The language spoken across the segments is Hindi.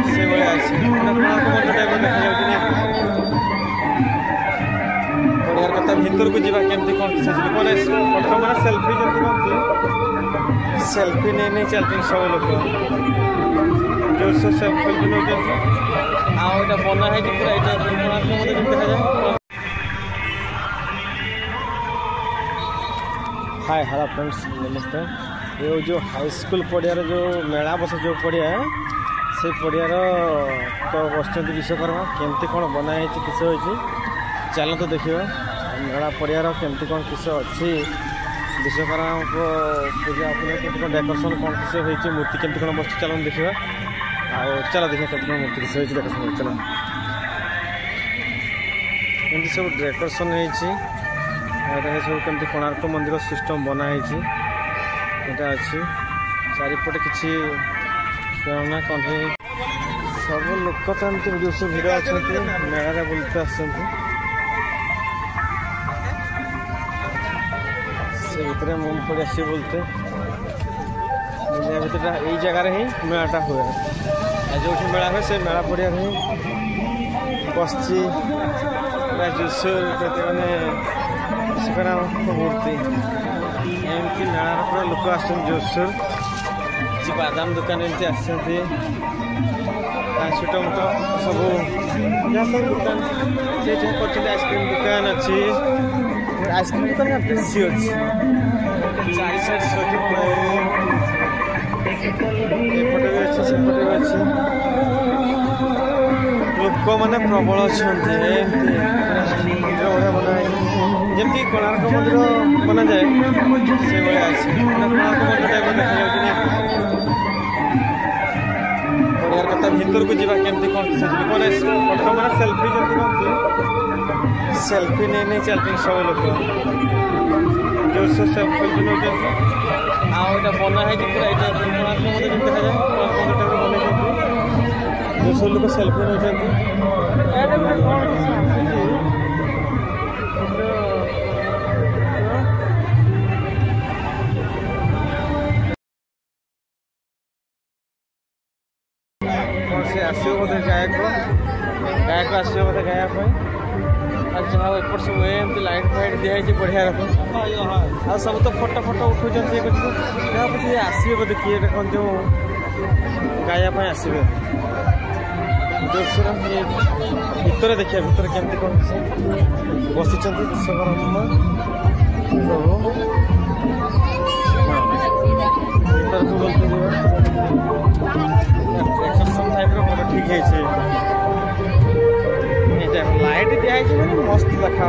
से भाया अच्छे कोणार्क मंदिर टाइप देखा जाऊँ बढ़िया कथा भितर को जावा केमती कौन किसी मैंने फोटो मैंने सेल्फी जमी कहते सेल्फी नहीं नहीं चलते सब लोग जोरसोर सेल्फी भी नौ आटा बना है पूरा यहाँ कोणार्क मंदिर देखा जाए। हाय हेलो फ्रेंड्स नमस्ते। ये जो हाई स्कूल पड़ियार जो मेला बस जो पड़िया से पड़ियार तो बस विश्वकर्मा केमती कौन बनाई किस हो चल तो देखा मेला पड़ियार केमती कौन किस अच्छी विश्वकर्मा को पूजा केमती कौन डेकोरेशन कौन किस हो मूर्ति केमती कौन बस चल देखा चल देखा केमती कौन मूर्ति किस डेकोरेशन चल एमती सब डेकोरेशन है सब केमती कोणार्क मंदिर सिस्टम बनाई यहाँ अच्छी चारिपटे किसी खेलना कंठे सब लोक तो एमती जो सब भिड़ अच्छा मेला बुलते आसे भितर मन पड़े आस बुलते भितर यही जगार ही मेलाटा हुए जो मेला हुए से मेला पड़िया ही बसची जोरसोर मैंने मूर्ति एमती मेलार पूरा लोक आसोर किसी बादाम दुकान एमती आसछोट मोट सब जहाँ सब दुकान से कर आइसक्रीम दुकान अच्छी आइसक्रीम दुकान बेसी अच्छी चारि साइड सजी एपटे भी अच्छे सेपटे भी अच्छे लोक मैंने प्रबल अच्छा बढ़िया बना जमी कोणार्क मंदिर बना जाए से भाया अच्छे कोणार्क मंदिर टाइप देखा जाऊँ बढ़िया कथा भितर को जावा केमती कौन किसी मैंने फोटो मैंने सेल्फी जमी कहते सेल्फी नहीं नहीं चलते सब लोग जोरसोर सेल्फी भी नौ आटा बना है पूरा यहाँ कोणार्क मंदिर देखा जाए कोणार्क मंदिर टाइप बना जोरसोर लोग सेल्फी नौ से आसो बोधे गायक आसो बोधे गायक जहाँ एपट सब एमती लाइट फाइट दिखाई बढ़िया रख आ सब तो फोटो फोटो उठा जहाँ पचे आसवे बोधे किए कौन जो गाया आसवे जोरसोर भितर देखिए भितर केमती कौन बसी विश्वकर्मा प्रभु भितर को बोलते टाइप फोटो ठीक है लाइट दिखाई मैंने मस्त देखा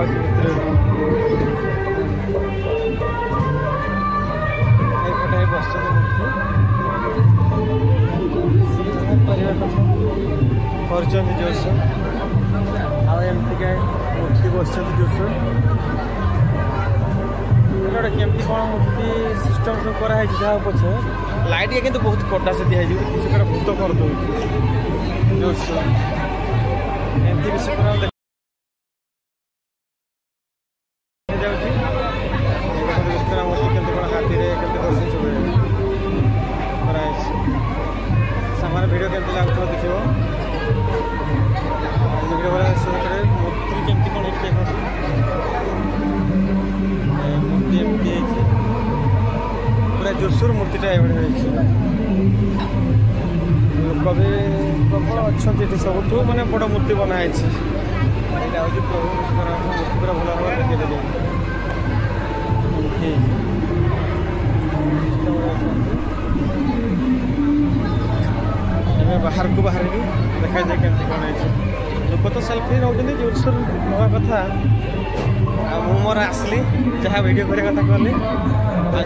बस कर जोरसोर आमती मूर्ति बस जोरसोर गोटे केमती कौन मूर्ति सिस्टम सब कराई जहाँ पछे लाइट ये किंतु बहुत कटा से दिखाई किसी भूत कर दो जोरसोर एमती विश्वकर्मा विश्वकर्मा मूर्ति केमती कौन हाथी बस सब कराई सामान भिड केमती लगुव देखो भिड मूर्ति केमती कौन मूर्ति एमती पूरा जोरसोर मूर्तिटा ये लोक भी प्रबल अच्छा सब मैंने बड़ मूर्ति बनाई यहाँ हूँ प्रभु विश्वकर्मा मूर्ति पूरा भल भाव देखिए बाहर को बाहर भी देखा जाए केमती कौन है लोक तो सेल्फी नौ जोरसोर नवा कथा मोर आसली जहाँ वीडियो कर कथा कहली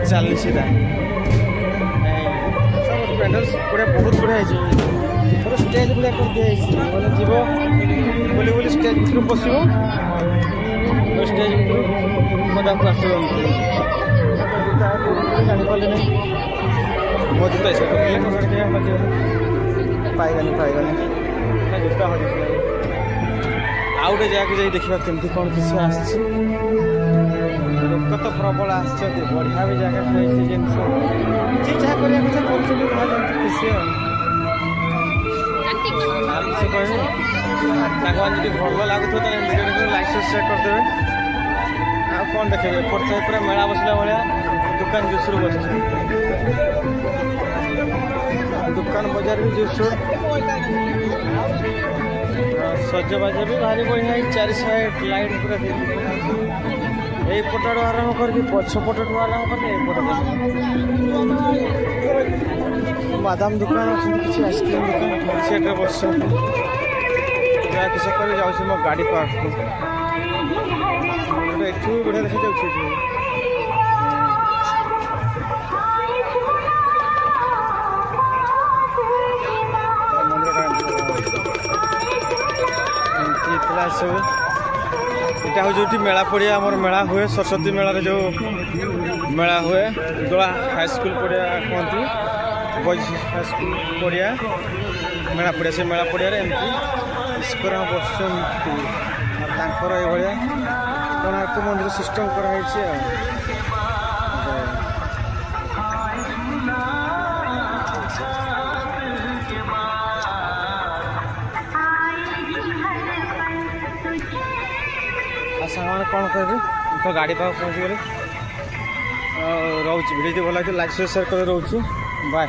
चलनी सीधा सब पेंडल पूरा बहुत बढ़िया थोड़ा स्टेज भाया कर दिखाई मैंने जीव बोली बोली स्टेज भर बस स्टेज भर पदा को आस जापारे मो जूता पाईगनी जूता हज आउ गए जगह जाए देखा केमती कौन किसी आसी लोक तो प्रबल आसती बढ़िया भी जगह जिनस जी जहाँ करते खुशी କିଛି କହିବେ ତାଙ୍କମାନେ ଯଦି ଭଲ ଲାଗୁଥିବ ତାହେଲେ ଭିଡ଼ିଓଟିକୁ ଲାଇକ୍ ସେୟାର କରିଦେବେ। ଆଉ କ'ଣ ଦେଖେଇବେ ଏପଟେ ତ ପୁରା ମେଳା ବସିଲା ଭଳିଆ ଦୋକାନ ଜୁସରୁ ବସିଛି। ଦୋକାନ ବଜାର ବି ଜୁସରୁ ସଜବାଜ ବି ଭାରି ବଢ଼ିଆ ହେଇଛି। ଚାରି ସାଇଡ୍ ଲାଇଟ୍ ପୁରା ଏଇପଟୁ ଆରମ୍ଭ କରିକି ପଛପଟୁ ଆରମ୍ଭ କରିକି ଏଇପଟ ବାଦାମ ଦୋକାନ ଅଛନ୍ତି, କିଛି ଆଇସ୍କ୍ରିମ୍ ଦୋକାନ ସେଠାରେ ବସିଛନ୍ତି। ଯାହା କିସ କରି ଯାଉଛି ମୋ ଗାଡ଼ି ପାର୍କକୁ। ଏଠୁ ବଢ଼ିଆ ଦେଖାଯାଉଛି ଏଠି। ସବୁ এটা হচ্ছে যেটি মেলা পড়িয়া আমার মেলা হুয়ে सरस्वती মেলার যে মেলা হুয়ে দোলা হাইস্কুল পড়িয়া कहती বয়েজ হাইস্কুল পড়িয়া মেলা পড়িয়া সে মেলা পড়িয়ার এমতি ইস্করা বসଛନ୍ତି আর তাଙ୍କର এইভাবে কোଣାର୍କ মন্দির সিস্টেম করা হয়েছে। सामान कौन करेंगे तो गाड़ी पास पहुँच गए। रोचे भिडियो भल लगे लाइक शेयर कर रोचे बाय।